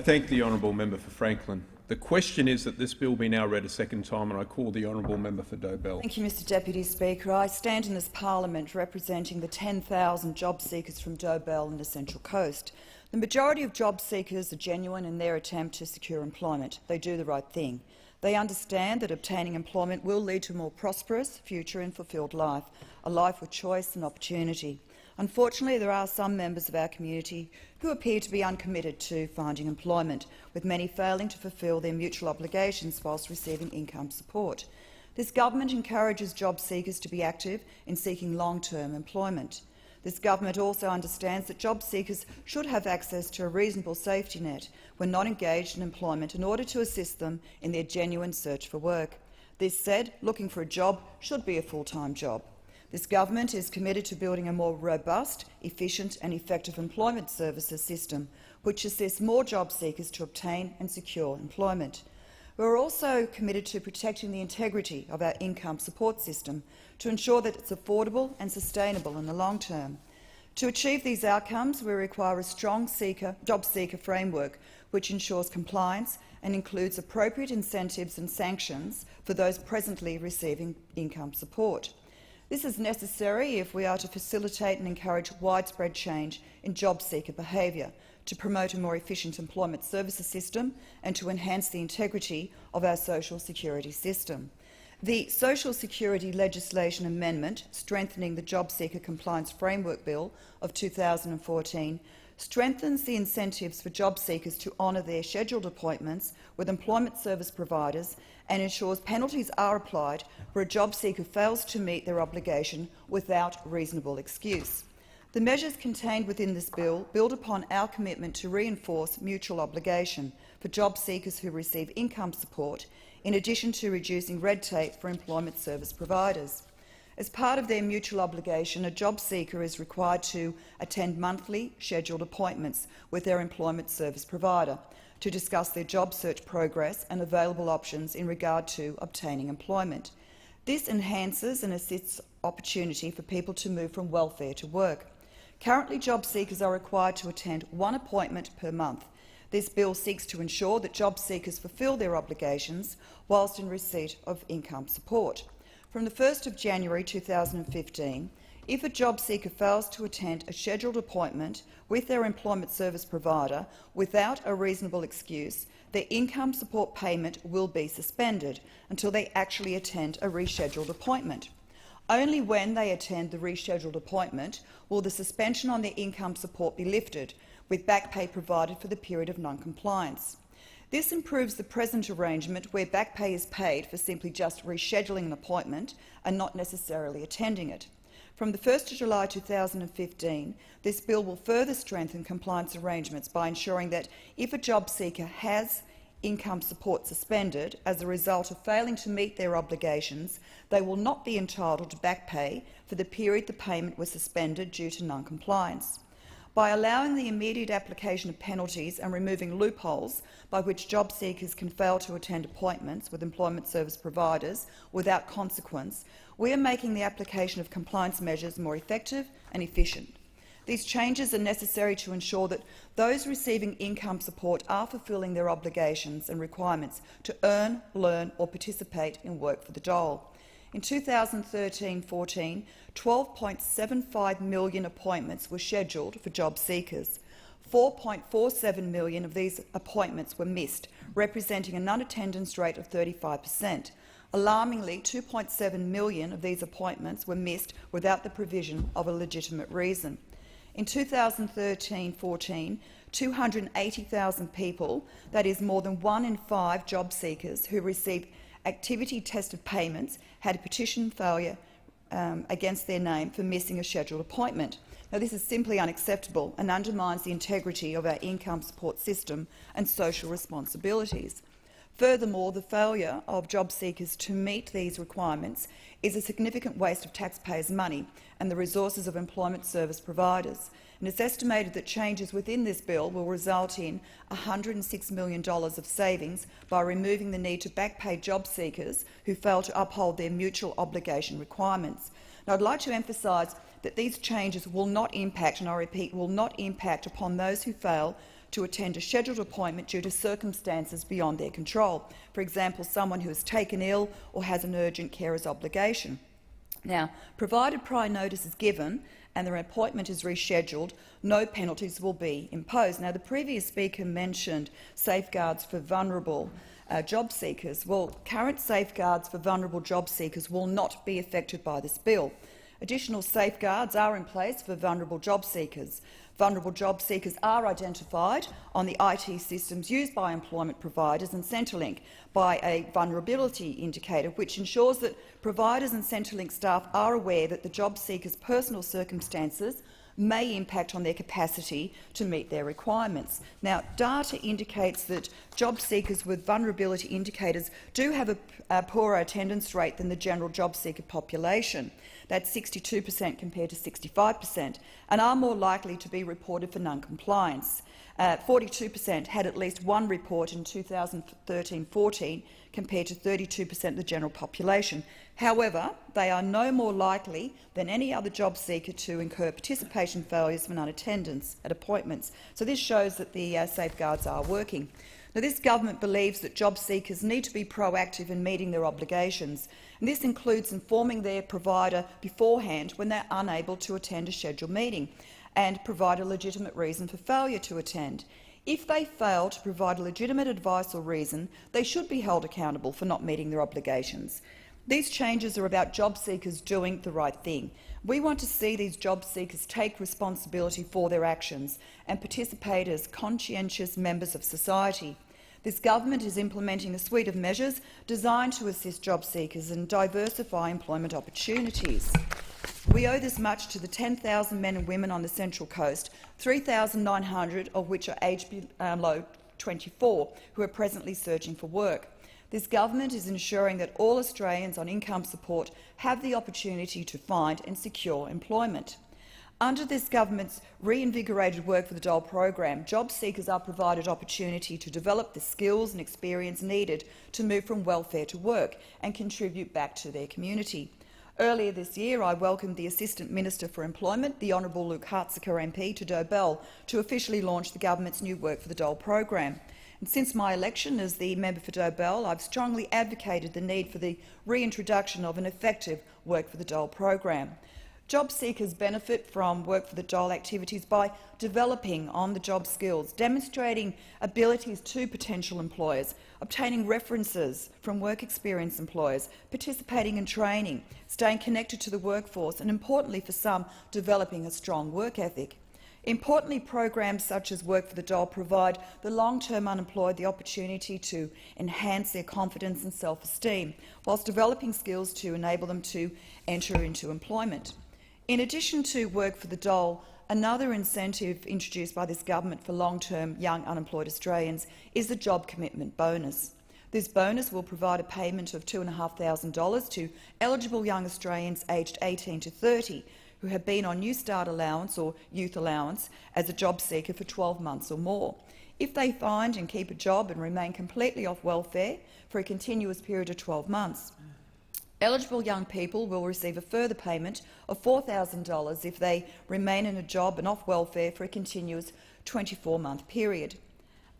I thank the honourable member for Franklin. The question is that this bill be now read a second time, and I call the honourable member for Dobell. Thank you, Mr Deputy Speaker. I stand in this parliament representing the 10,000 job seekers from Dobell and the Central Coast. The majority of job seekers are genuine in their attempt to secure employment. They do the right thing. They understand that obtaining employment will lead to a more prosperous future and fulfilled life, a life with choice and opportunity. Unfortunately, there are some members of our community who appear to be uncommitted to finding employment, with many failing to fulfil their mutual obligations whilst receiving income support. This government encourages job seekers to be active in seeking long-term employment. This government also understands that job seekers should have access to a reasonable safety net when not engaged in employment in order to assist them in their genuine search for work. This said, looking for a job should be a full-time job. This government is committed to building a more robust, efficient and effective employment services system which assists more job seekers to obtain and secure employment. We are also committed to protecting the integrity of our income support system to ensure that it's affordable and sustainable in the long term. To achieve these outcomes, we require a strong job seeker framework which ensures compliance and includes appropriate incentives and sanctions for those presently receiving income support. This is necessary if we are to facilitate and encourage widespread change in job seeker behaviour, to promote a more efficient employment services system and to enhance the integrity of our social security system. The Social Security Legislation Amendment, strengthening the Job Seeker Compliance Framework Bill of 2014, strengthens the incentives for job seekers to honour their scheduled appointments with employment service providers and ensures penalties are applied where a job seeker fails to meet their obligation without reasonable excuse. The measures contained within this bill build upon our commitment to reinforce mutual obligation for job seekers who receive income support, in addition to reducing red tape for employment service providers. As part of their mutual obligation, a job seeker is required to attend monthly scheduled appointments with their employment service provider to discuss their job search progress and available options in regard to obtaining employment. This enhances and assists opportunity for people to move from welfare to work. Currently, job seekers are required to attend one appointment per month. This bill seeks to ensure that job seekers fulfil their obligations whilst in receipt of income support. From the 1st of January 2015, if a job seeker fails to attend a scheduled appointment with their employment service provider without a reasonable excuse, their income support payment will be suspended until they actually attend a rescheduled appointment. Only when they attend the rescheduled appointment will the suspension on their income support be lifted, with back pay provided for the period of non-compliance. This improves the present arrangement where back pay is paid for simply just rescheduling an appointment and not necessarily attending it. From the 1st of July 2015, this bill will further strengthen compliance arrangements by ensuring that if a job seeker has income support suspended as a result of failing to meet their obligations, they will not be entitled to back pay for the period the payment was suspended due to non-compliance. By allowing the immediate application of penalties and removing loopholes by which job seekers can fail to attend appointments with employment service providers without consequence, we are making the application of compliance measures more effective and efficient. These changes are necessary to ensure that those receiving income support are fulfilling their obligations and requirements to earn, learn or participate in work for the dole. In 2013-14, 12.75 million appointments were scheduled for job seekers. 4.47 million of these appointments were missed, representing a non-attendance rate of 35%. Alarmingly, 2.7 million of these appointments were missed without the provision of a legitimate reason. In 2013-14, 280,000 people, that is more than 1 in 5 job seekers who received activity-tested payments, had a petition failure against their name for missing a scheduled appointment. Now, this is simply unacceptable and undermines the integrity of our income support system and social responsibilities. Furthermore, the failure of job seekers to meet these requirements is a significant waste of taxpayers' money and the resources of employment service providers. And it's estimated that changes within this bill will result in $106 million of savings by removing the need to back pay job seekers who fail to uphold their mutual obligation requirements. Now, I'd like to emphasise that these changes will not impact, and I repeat, will not impact upon those who fail to attend a scheduled appointment due to circumstances beyond their control. For example, someone who is taken ill or has an urgent carer's obligation. Now, provided prior notice is given and their appointment is rescheduled, no penalties will be imposed. Now, the previous speaker mentioned safeguards for vulnerable job seekers. Well, current safeguards for vulnerable job seekers will not be affected by this bill. Additional safeguards are in place for vulnerable job seekers. Vulnerable job seekers are identified on the IT systems used by employment providers and Centrelink by a vulnerability indicator, which ensures that providers and Centrelink staff are aware that the job seeker's personal circumstances may impact on their capacity to meet their requirements. Now, data indicates that job seekers with vulnerability indicators do have a poorer attendance rate than the general job seeker population. That's 62% compared to 65%, and are more likely to be reported for non-compliance. 42% had at least one report in 2013-14 compared to 32% of the general population. However, they are no more likely than any other job seeker to incur participation failures for non-attendance at appointments. So this shows that the safeguards are working. Now, this government believes that job seekers need to be proactive in meeting their obligations, and this includes informing their provider beforehand when they're unable to attend a scheduled meeting and provide a legitimate reason for failure to attend. If they fail to provide a legitimate advice or reason, they should be held accountable for not meeting their obligations. These changes are about job seekers doing the right thing. We want to see these job seekers take responsibility for their actions and participate as conscientious members of society. This government is implementing a suite of measures designed to assist job seekers and diversify employment opportunities. We owe this much to the 10,000 men and women on the Central Coast, 3,900 of which are aged below 24, who are presently searching for work. This government is ensuring that all Australians on income support have the opportunity to find and secure employment. Under this government's reinvigorated Work for the Dole program, job seekers are provided opportunity to develop the skills and experience needed to move from welfare to work and contribute back to their community. Earlier this year, I welcomed the Assistant Minister for Employment, the Honourable Luke Hartzaker MP, to Dobell to officially launch the government's new Work for the Dole program. And since my election as the member for Dobell, I've strongly advocated the need for the reintroduction of an effective Work for the Dole program. Job seekers benefit from Work for the Dole activities by developing on-the-job skills, demonstrating abilities to potential employers, obtaining references from work experience employers, participating in training, staying connected to the workforce, and importantly for some, developing a strong work ethic. Importantly, programs such as Work for the Dole provide the long-term unemployed the opportunity to enhance their confidence and self-esteem, whilst developing skills to enable them to enter into employment. In addition to Work for the Dole, another incentive introduced by this government for long-term young unemployed Australians is the Job Commitment Bonus. This bonus will provide a payment of $2,500 to eligible young Australians aged 18 to 30 who have been on New Start allowance or youth allowance as a job seeker for 12 months or more. If they find and keep a job and remain completely off welfare for a continuous period of 12 months, eligible young people will receive a further payment of $4,000 if they remain in a job and off welfare for a continuous 24-month period.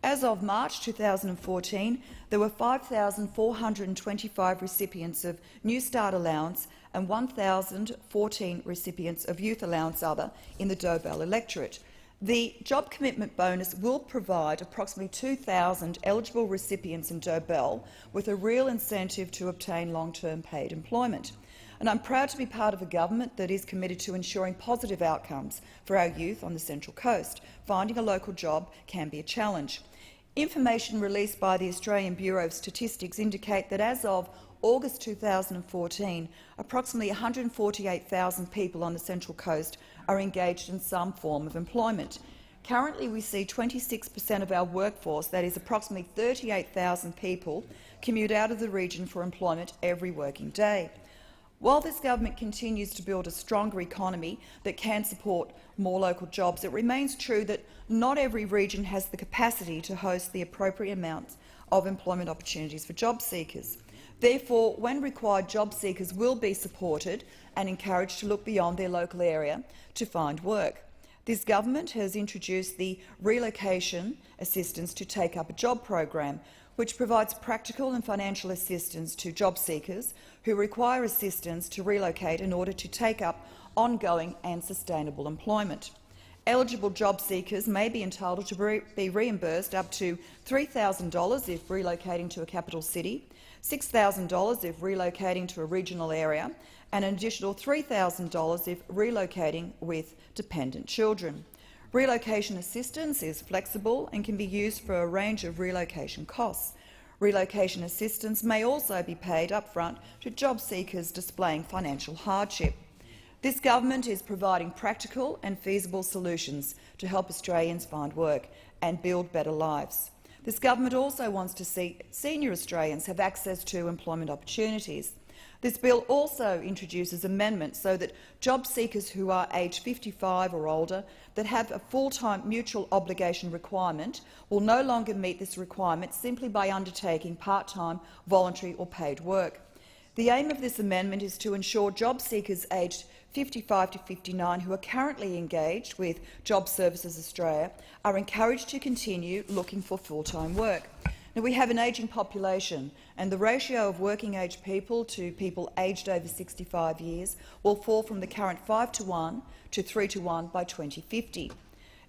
As of March 2014, there were 5,425 recipients of New Start allowance and 1,014 recipients of Youth Allowance Other in the Dobell electorate. The Job Commitment Bonus will provide approximately 2,000 eligible recipients in Dobell with a real incentive to obtain long-term paid employment. And I'm proud to be part of a government that is committed to ensuring positive outcomes for our youth on the Central Coast. Finding a local job can be a challenge. Information released by the Australian Bureau of Statistics indicate that as of August 2014, approximately 148,000 people on the Central Coast are engaged in some form of employment. Currently, we see 26% of our workforce, that is approximately 38,000 people, commute out of the region for employment every working day. While this government continues to build a stronger economy that can support more local jobs, it remains true that not every region has the capacity to host the appropriate amounts of employment opportunities for job seekers. Therefore, when required, job seekers will be supported and encouraged to look beyond their local area to find work. This government has introduced the Relocation Assistance to Take Up a Job program, which provides practical and financial assistance to job seekers who require assistance to relocate in order to take up ongoing and sustainable employment. Eligible job seekers may be entitled to be reimbursed up to $3,000 if relocating to a capital city, $6,000 if relocating to a regional area, and an additional $3,000 if relocating with dependent children. Relocation assistance is flexible and can be used for a range of relocation costs. Relocation assistance may also be paid upfront to job seekers displaying financial hardship. This government is providing practical and feasible solutions to help Australians find work and build better lives. This government also wants to see senior Australians have access to employment opportunities. This bill also introduces amendments so that job seekers who are aged 55 or older that have a full-time mutual obligation requirement will no longer meet this requirement simply by undertaking part-time, voluntary or paid work. The aim of this amendment is to ensure job seekers aged 55 to 59 who are currently engaged with Job Services Australia are encouraged to continue looking for full-time work. Now, we have an ageing population, and the ratio of working-age people to people aged over 65 years will fall from the current 5:1 to 3:1 by 2050.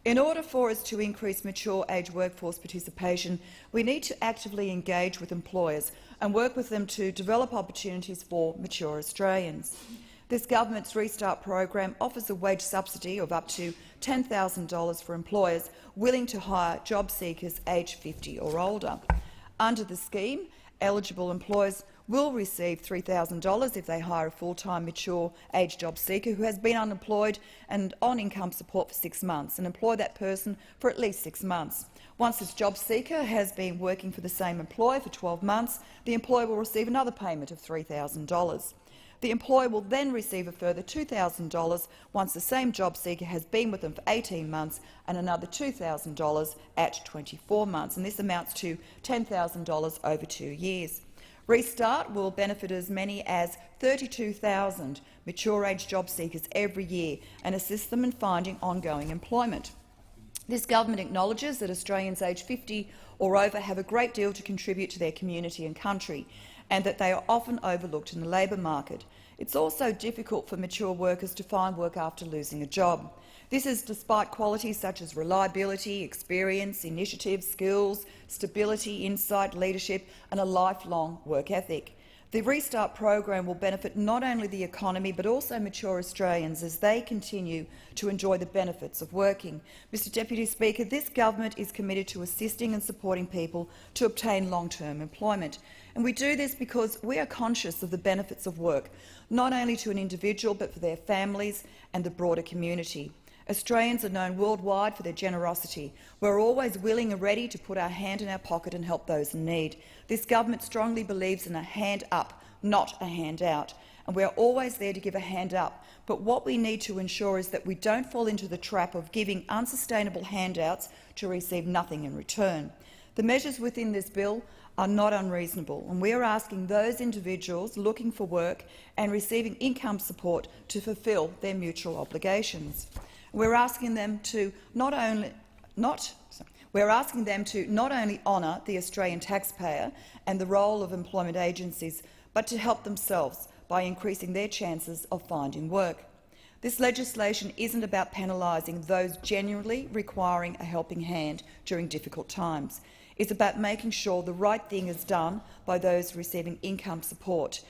In order for us to increase mature age workforce participation, we need to actively engage with employers and work with them to develop opportunities for mature Australians. This government's Restart program offers a wage subsidy of up to $10,000 for employers willing to hire job seekers aged 50 or older. Under the scheme, eligible employers will receive $3,000 if they hire a full-time mature age job seeker who has been unemployed and on income support for 6 months, and employ that person for at least 6 months. Once this job seeker has been working for the same employer for 12 months, the employer will receive another payment of $3,000. The employer will then receive a further $2,000 once the same job seeker has been with them for 18 months and another $2,000 at 24 months, and this amounts to $10,000 over 2 years. Restart will benefit as many as 32,000 mature-age job seekers every year and assist them in finding ongoing employment. This government acknowledges that Australians aged 50 or over have a great deal to contribute to their community and country, and that they are often overlooked in the labour market. It's also difficult for mature workers to find work after losing a job. This is despite qualities such as reliability, experience, initiative, skills, stability, insight, leadership and a lifelong work ethic. The Restart program will benefit not only the economy but also mature Australians as they continue to enjoy the benefits of working. Mr Deputy Speaker, this government is committed to assisting and supporting people to obtain long-term employment. And we do this because we are conscious of the benefits of work, not only to an individual but for their families and the broader community. Australians are known worldwide for their generosity. We're always willing and ready to put our hand in our pocket and help those in need. This government strongly believes in a hand up, not a hand out, and we are always there to give a hand up. But what we need to ensure is that we don't fall into the trap of giving unsustainable handouts to receive nothing in return. The measures within this bill are not unreasonable, and we are asking those individuals looking for work and receiving income support to fulfil their mutual obligations. We're asking them to not only honour the Australian taxpayer and the role of employment agencies, but to help themselves by increasing their chances of finding work. This legislation isn't about penalising those genuinely requiring a helping hand during difficult times. It's about making sure the right thing is done by those receiving income support,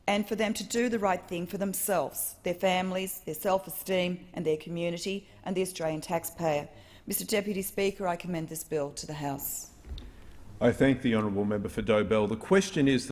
and for them to do the right thing for themselves, their families, their self-esteem and their community and the Australian taxpayer. Mr Deputy Speaker, I commend this bill to the House. I thank the honourable member for Dobell. The question is